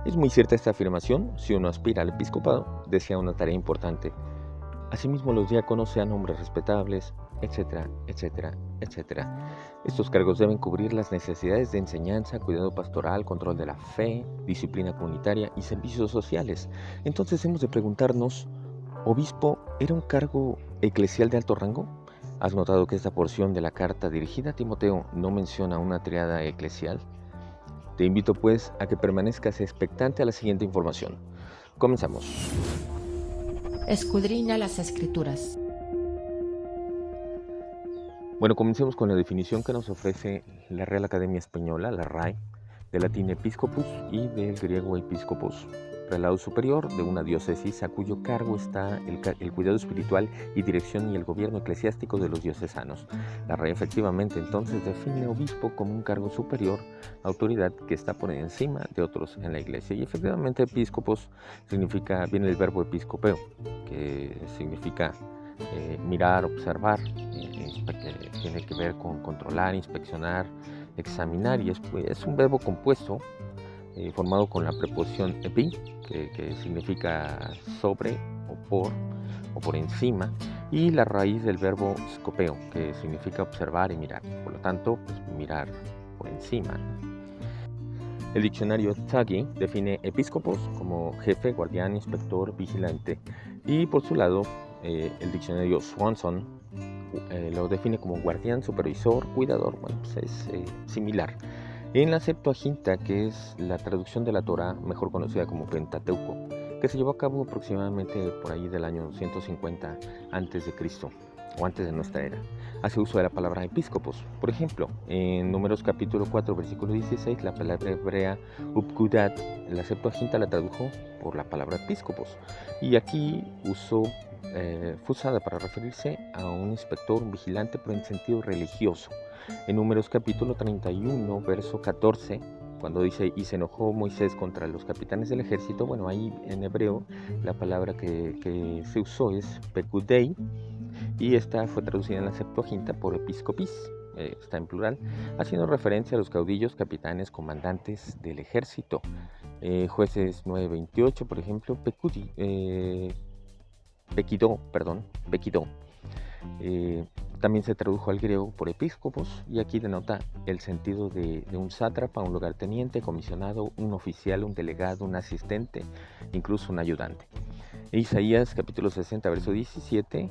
Es muy cierta esta afirmación. Si uno aspira al episcopado, desea una tarea importante. Asimismo, los diáconos sean hombres respetables, etcétera, etcétera, etcétera. Estos cargos deben cubrir las necesidades de enseñanza, cuidado pastoral, control de la fe, disciplina comunitaria y servicios sociales. Entonces hemos de preguntarnos, ¿obispo era un cargo eclesial de alto rango? ¿Has notado que esta porción de la carta dirigida a Timoteo no menciona una triada eclesial? Te invito pues a que permanezcas expectante a la siguiente información. Comenzamos. Escudriña las Escrituras. Bueno, comencemos con la definición que nos ofrece la Real Academia Española, la RAE, del latín episcopus y del griego episcopos, prelado superior de una diócesis a cuyo cargo está el cuidado espiritual y dirección y el gobierno eclesiástico de los diocesanos. La RAE efectivamente entonces define obispo como un cargo superior, autoridad que está por encima de otros en la iglesia. Y efectivamente episcopos viene del verbo episcopeo, que significa mirar, observar, que tiene que ver con controlar, inspeccionar, examinar, y es un verbo compuesto formado con la preposición epi, que significa sobre o por encima, y la raíz del verbo scopeo, que significa observar y mirar. Por lo tanto, pues, mirar por encima. El diccionario Tagi define episcopos como jefe, guardián, inspector, vigilante, y por su lado el diccionario Swanson lo define como guardián, supervisor, cuidador. Bueno, pues es similar. En la Septuaginta, que es la traducción de la Torá, mejor conocida como Pentateuco, que se llevó a cabo aproximadamente por ahí del año 150 a.C. o antes de nuestra era, hace uso de la palabra episcopos. Por ejemplo, en Números capítulo 4, versículo 16, la palabra hebrea upkudat, la Septuaginta la tradujo por la palabra episcopos, y aquí fue usada para referirse a un inspector, un vigilante, pero en sentido religioso. En Números capítulo 31, verso 14, cuando dice, y se enojó Moisés contra los capitanes del ejército, bueno, ahí en hebreo la palabra que se usó es pekudei, y esta fue traducida en la Septuaginta por episcopis, está en plural, haciendo referencia a los caudillos, capitanes, comandantes del ejército. Jueces 9:28, por ejemplo, Pekidó. También se tradujo al griego por episcopos, y aquí denota el sentido de un sátrapa, un lugarteniente, comisionado, un oficial, un delegado, un asistente, incluso un ayudante. Isaías capítulo 60, verso 17,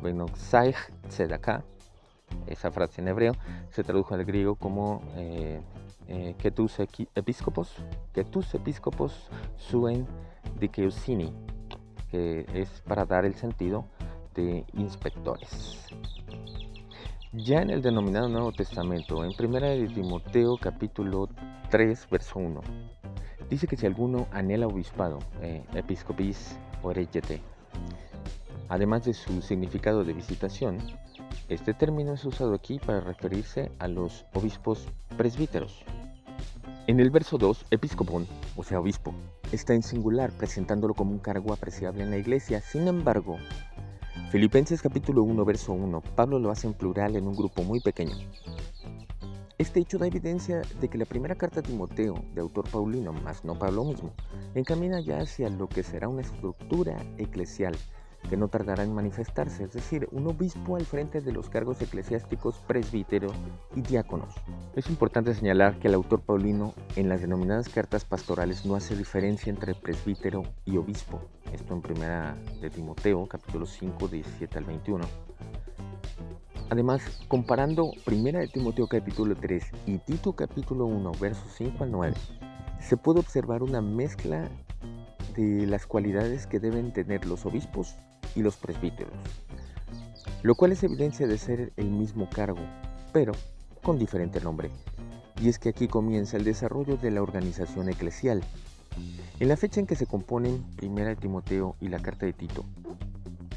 Benoxaich Tzedaká, esa frase en hebreo, se tradujo al griego como que tus episcopos suen dikeusini, que es para dar el sentido de inspectores. Ya en el denominado Nuevo Testamento, en 1 de Timoteo capítulo 3, verso 1, dice que si alguno anhela obispado, episcopis oreyete, además de su significado de visitación, este término es usado aquí para referirse a los obispos presbíteros. En el verso 2, episcopón, o sea obispo, está en singular, presentándolo como un cargo apreciable en la iglesia. Sin embargo, Filipenses capítulo 1, verso 1, Pablo lo hace en plural en un grupo muy pequeño. Este hecho da evidencia de que la primera carta a Timoteo, de autor paulino, más no Pablo mismo, encamina ya hacia lo que será una estructura eclesial que no tardará en manifestarse, es decir, un obispo al frente de los cargos eclesiásticos presbítero y diáconos. Es importante señalar que el autor paulino en las denominadas cartas pastorales no hace diferencia entre presbítero y obispo, esto en 1 de Timoteo, capítulo 5, 17 al 21. Además, comparando 1 de Timoteo capítulo 3 y Tito capítulo 1, versos 5 al 9, se puede observar una mezcla de las cualidades que deben tener los obispos y los presbíteros, lo cual es evidencia de ser el mismo cargo, pero con diferente nombre. Y es que aquí comienza el desarrollo de la organización eclesial. En la fecha en que se componen 1 de Timoteo y la carta de Tito,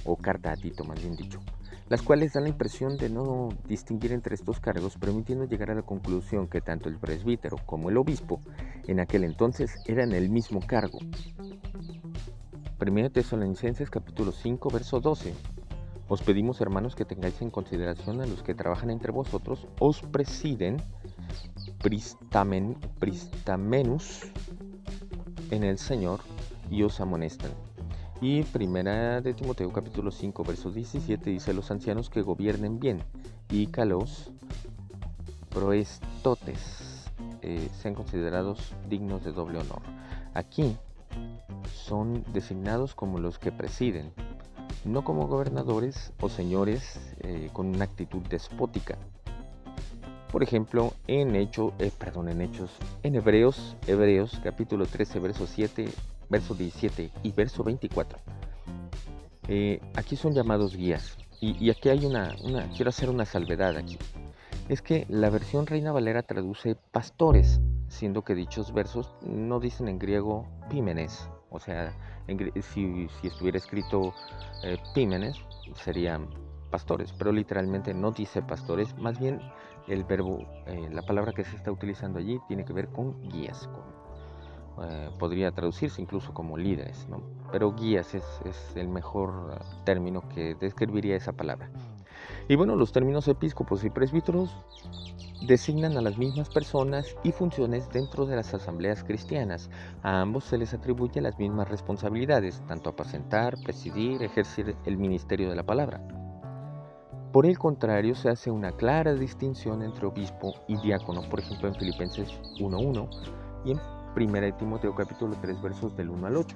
o carta a Tito más bien dicho, las cuales dan la impresión de no distinguir entre estos cargos, permitiendo llegar a la conclusión que tanto el presbítero como el obispo en aquel entonces eran el mismo cargo. 1 Tesalonicenses capítulo 5, verso 12. Os pedimos, hermanos, que tengáis en consideración a los que trabajan entre vosotros, os presiden, pristamenus en el Señor y os amonestan. Y primera de Timoteo capítulo 5 verso 17 dice: los ancianos que gobiernen bien y calos proestotes sean considerados dignos de doble honor. Aquí son designados como los que presiden, no como gobernadores o señores con una actitud despótica. Por ejemplo, en Hebreos capítulo 13 verso 7, verso 17 y verso 24. Aquí son llamados guías. Y aquí hay quiero hacer una salvedad aquí. Es que la versión Reina Valera traduce pastores, siendo que dichos versos no dicen en griego pímenes. O sea, si estuviera escrito pímenes, serían pastores, pero literalmente no dice pastores. Más bien el verbo, la palabra que se está utilizando allí tiene que ver con guías. Podría traducirse incluso como líderes, ¿no? Pero guías es el mejor término que describiría esa palabra. Y bueno, los términos episcopos y presbíteros designan a las mismas personas y funciones dentro de las asambleas cristianas. A ambos se les atribuye las mismas responsabilidades, tanto apacentar, presidir, ejercer el ministerio de la palabra. Por el contrario, se hace una clara distinción entre obispo y diácono, por ejemplo en Filipenses 1:1 y en 1 Timoteo capítulo 3 versos del 1 al 8.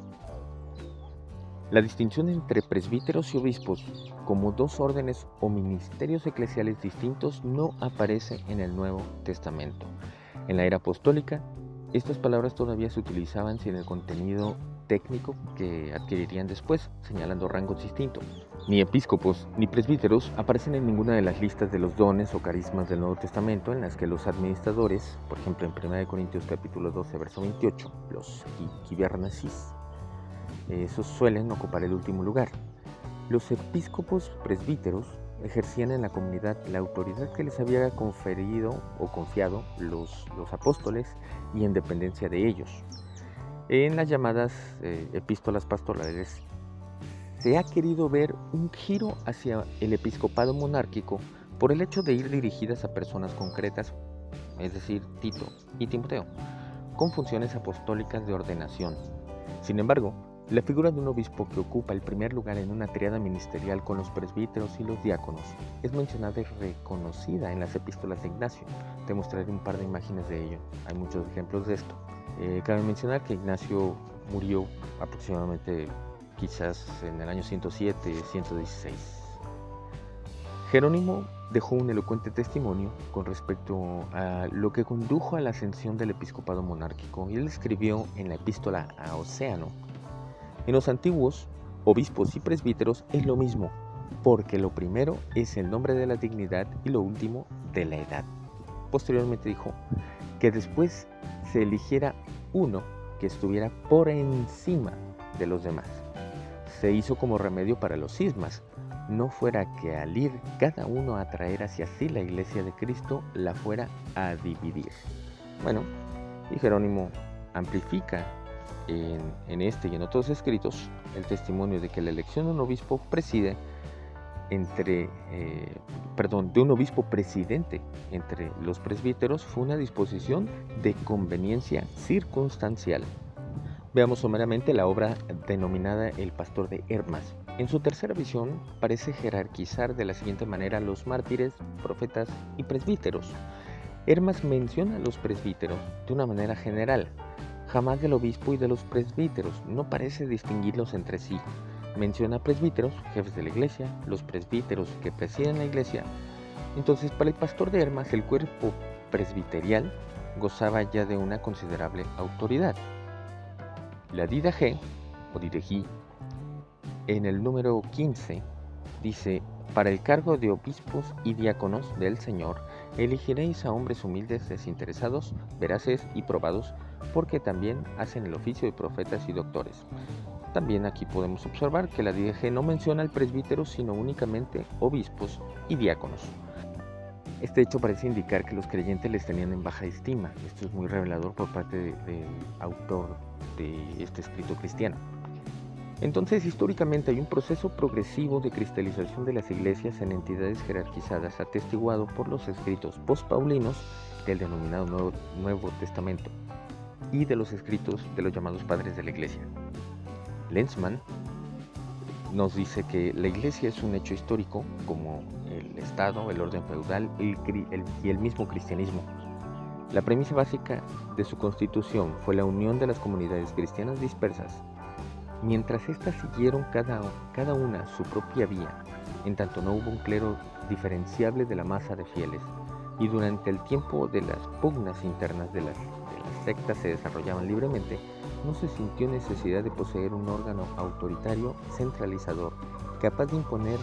La distinción entre presbíteros y obispos como dos órdenes o ministerios eclesiales distintos no aparece en el Nuevo Testamento. En la era apostólica, estas palabras todavía se utilizaban sin el contenido técnico que adquirirían después, señalando rangos distintos. Ni episcopos ni presbíteros aparecen en ninguna de las listas de los dones o carismas del Nuevo Testamento en las que los administradores, por ejemplo en 1 Corintios capítulo 12 verso 28, los kibernasis, esos suelen ocupar el último lugar. Los episcopos presbíteros ejercían en la comunidad la autoridad que les había conferido o confiado los apóstoles y en dependencia de ellos. En las llamadas epístolas pastorales se ha querido ver un giro hacia el episcopado monárquico por el hecho de ir dirigidas a personas concretas, es decir, Tito y Timoteo, con funciones apostólicas de ordenación. Sin embargo, la figura de un obispo que ocupa el primer lugar en una triada ministerial con los presbíteros y los diáconos es mencionada y reconocida en las epístolas de Ignacio. Te mostraré un par de imágenes de ello. Hay muchos ejemplos de esto. Cabe mencionar que Ignacio murió aproximadamente quizás en el año 107-116. Jerónimo dejó un elocuente testimonio con respecto a lo que condujo a la ascensión del episcopado monárquico, y él escribió en la epístola a Océano: en los antiguos obispos y presbíteros es lo mismo, porque lo primero es el nombre de la dignidad y lo último de la edad. Posteriormente dijo que después se eligiera uno que estuviera por encima de los demás. Se hizo como remedio para los cismas, no fuera que al ir cada uno a traer hacia sí la iglesia de Cristo, la fuera a dividir. Bueno, y Jerónimo amplifica en este y en otros escritos el testimonio de que la elección de un obispo de un obispo presidente entre los presbíteros fue una disposición de conveniencia circunstancial. Veamos someramente la obra denominada El Pastor de Hermas. En su tercera visión parece jerarquizar de la siguiente manera los mártires, profetas y presbíteros. Hermas menciona a los presbíteros de una manera general, jamás del obispo y de los presbíteros, no parece distinguirlos entre sí. Menciona presbíteros, jefes de la iglesia, los presbíteros que presiden la iglesia. Entonces, para el pastor de Hermas, el cuerpo presbiterial gozaba ya de una considerable autoridad. La Didache, o Didache, en el número 15, dice: para el cargo de obispos y diáconos del Señor, elegiréis a hombres humildes, desinteresados, veraces y probados, porque también hacen el oficio de profetas y doctores. También aquí podemos observar que la Didache no menciona al presbítero, sino únicamente obispos y diáconos. Este hecho parece indicar que los creyentes les tenían en baja estima. Esto es muy revelador por parte del autor de este escrito cristiano. Entonces, históricamente hay un proceso progresivo de cristalización de las iglesias en entidades jerarquizadas, atestiguado por los escritos postpaulinos del denominado Nuevo Testamento y de los escritos de los llamados padres de la Iglesia. Lenzmann nos dice que la Iglesia es un hecho histórico como el Estado, el orden feudal y el mismo cristianismo. La premisa básica de su constitución fue la unión de las comunidades cristianas dispersas, mientras éstas siguieron cada una su propia vía, en tanto no hubo un clero diferenciable de la masa de fieles, y durante el tiempo de las pugnas internas de las sectas se desarrollaban libremente, no se sintió necesidad de poseer un órgano autoritario centralizador, capaz de imponer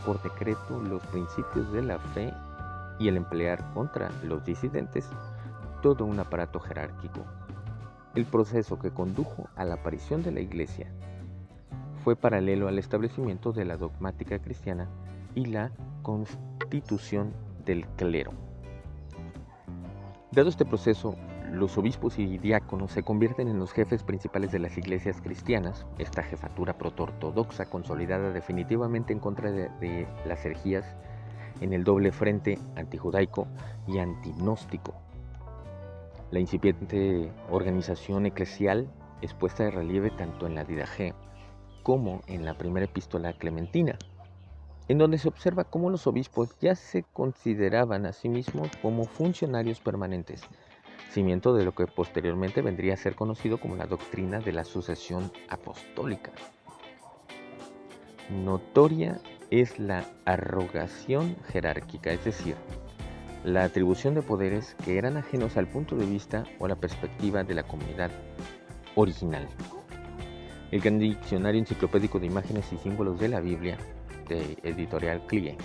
por decreto los principios de la fe y el emplear contra los disidentes todo un aparato jerárquico. El proceso que condujo a la aparición de la Iglesia fue paralelo al establecimiento de la dogmática cristiana y la constitución del clero. Dado este proceso, los obispos y diáconos se convierten en los jefes principales de las iglesias cristianas. Esta jefatura protoortodoxa, consolidada definitivamente en contra de las herejías en el doble frente antijudaico y antinóstico. La incipiente organización eclesial es puesta de relieve tanto en la Didache como en la primera epístola clementina, en donde se observa cómo los obispos ya se consideraban a sí mismos como funcionarios permanentes, cimiento de lo que posteriormente vendría a ser conocido como la doctrina de la sucesión apostólica. Notoria es la arrogación jerárquica, es decir, la atribución de poderes que eran ajenos al punto de vista o la perspectiva de la comunidad original. El Gran Diccionario Enciclopédico de Imágenes y Símbolos de la Biblia, de editorial Klee,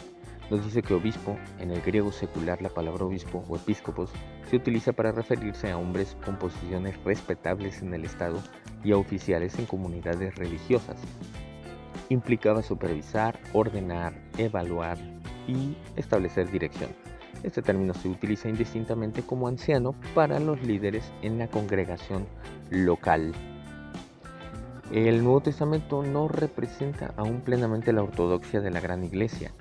nos dice que obispo, en el griego secular la palabra obispo o episcopos, se utiliza para referirse a hombres con posiciones respetables en el Estado y a oficiales en comunidades religiosas. Implicaba supervisar, ordenar, evaluar y establecer dirección. Este término se utiliza indistintamente como anciano para los líderes en la congregación local. El Nuevo Testamento no representa aún plenamente la ortodoxia de la gran iglesia.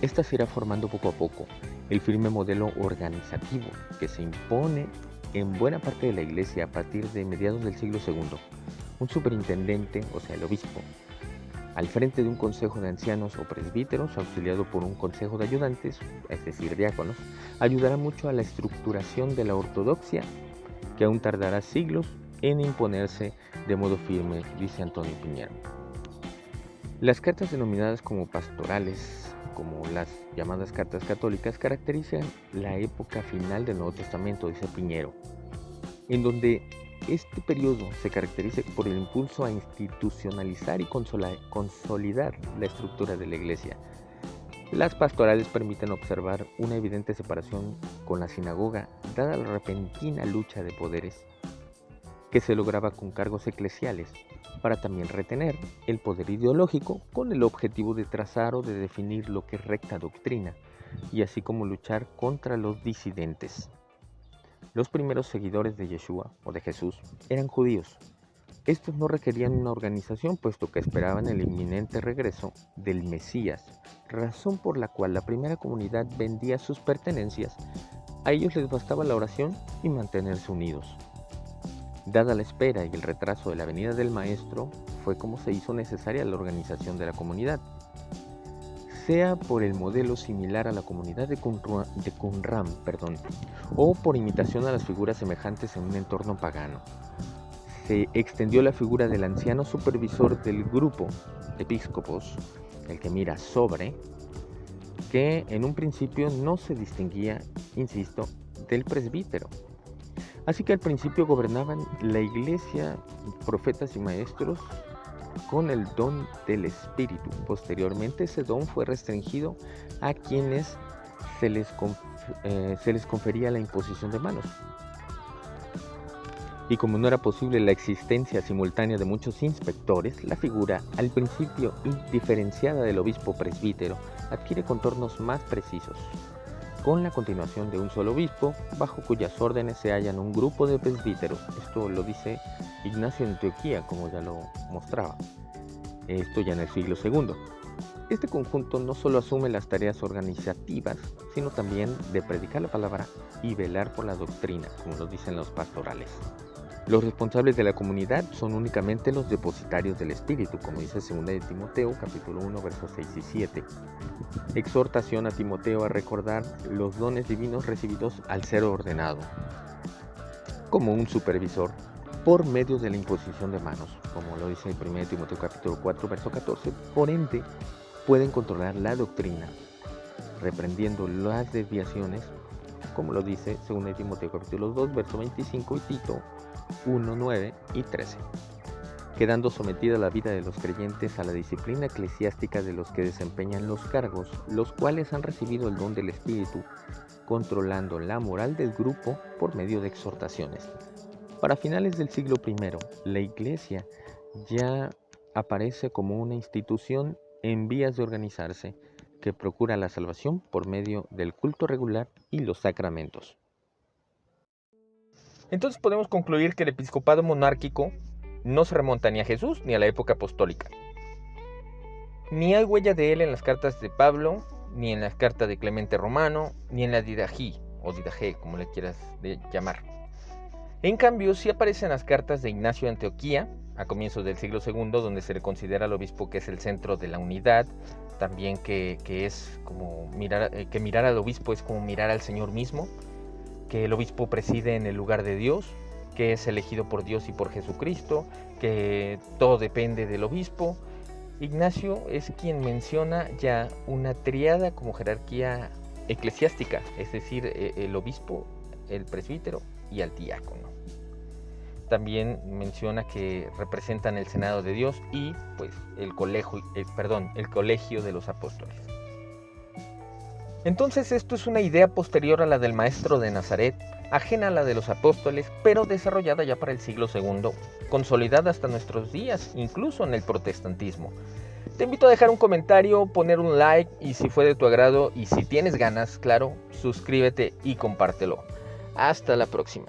Esta se irá formando poco a poco, el firme modelo organizativo que se impone en buena parte de la iglesia a partir de mediados del siglo II. Un superintendente, o sea el obispo, al frente de un consejo de ancianos o presbíteros, auxiliado por un consejo de ayudantes, es decir, diáconos, ayudará mucho a la estructuración de la ortodoxia, que aún tardará siglos en imponerse de modo firme, dice Antonio Piñero. Las cartas denominadas como pastorales, como las llamadas cartas católicas, caracterizan la época final del Nuevo Testamento, dice Piñero, en donde este periodo se caracteriza por el impulso a institucionalizar y consolidar la estructura de la Iglesia. Las pastorales permiten observar una evidente separación con la sinagoga, dada la repentina lucha de poderes que se lograba con cargos eclesiales, para también retener el poder ideológico con el objetivo de trazar o de definir lo que es recta doctrina, y así como luchar contra los disidentes. Los primeros seguidores de Yeshua o de Jesús eran judíos. Estos no requerían una organización puesto que esperaban el inminente regreso del Mesías, razón por la cual la primera comunidad vendía sus pertenencias. A ellos les bastaba la oración y mantenerse unidos. Dada la espera y el retraso de la venida del Maestro, fue como se hizo necesaria la organización de la comunidad, sea por el modelo similar a la comunidad de Qumran, o por imitación a las figuras semejantes en un entorno pagano. Se extendió la figura del anciano supervisor del grupo, episcopos, el que mira sobre, que en un principio no se distinguía, insisto, del presbítero. Así que al principio gobernaban la iglesia, profetas y maestros, con el don del Espíritu. Posteriormente ese don fue restringido a quienes se les confería la imposición de manos. Y como no era posible la existencia simultánea de muchos inspectores, la figura, al principio indiferenciada del obispo presbítero, adquiere contornos más precisos, con la continuación de un solo obispo, bajo cuyas órdenes se hallan un grupo de presbíteros. Esto lo dice Ignacio de Antioquía, como ya lo mostraba. Esto ya en el siglo II. Este conjunto no solo asume las tareas organizativas, sino también de predicar la palabra y velar por la doctrina, como lo dicen los pastorales. Los responsables de la comunidad son únicamente los depositarios del Espíritu, como dice 2 de Timoteo, capítulo 1, versos 6 y 7. Exhortación a Timoteo a recordar los dones divinos recibidos al ser ordenado, como un supervisor, por medio de la imposición de manos, como lo dice 1 Timoteo, capítulo 4, verso 14. Por ende, pueden controlar la doctrina, reprendiendo las desviaciones, como lo dice 2 Timoteo, capítulo 2, verso 25 y Tito 1, 9 y 13, quedando sometida la vida de los creyentes a la disciplina eclesiástica de los que desempeñan los cargos, los cuales han recibido el don del Espíritu, controlando la moral del grupo por medio de exhortaciones. Para finales del siglo I, la Iglesia ya aparece como una institución en vías de organizarse que procura la salvación por medio del culto regular y los sacramentos. Entonces podemos concluir que el episcopado monárquico no se remonta ni a Jesús ni a la época apostólica. Ni hay huella de él en las cartas de Pablo, ni en las cartas de Clemente Romano, ni en la Didají, o Didaje, como le quieras llamar. En cambio, sí aparecen las cartas de Ignacio de Antioquía, a comienzos del siglo II, donde se le considera al obispo que es el centro de la unidad, también que es como mirar al obispo es como mirar al Señor mismo, que el obispo preside en el lugar de Dios, que es elegido por Dios y por Jesucristo, que todo depende del obispo. Ignacio es quien menciona ya una triada como jerarquía eclesiástica, es decir, el obispo, el presbítero y el diácono. También menciona que representan el Senado de Dios y pues el colegio de los apóstoles. Entonces esto es una idea posterior a la del maestro de Nazaret, ajena a la de los apóstoles, pero desarrollada ya para el siglo II, consolidada hasta nuestros días, incluso en el protestantismo. Te invito a dejar un comentario, poner un like y si fue de tu agrado y si tienes ganas, claro, suscríbete y compártelo. Hasta la próxima.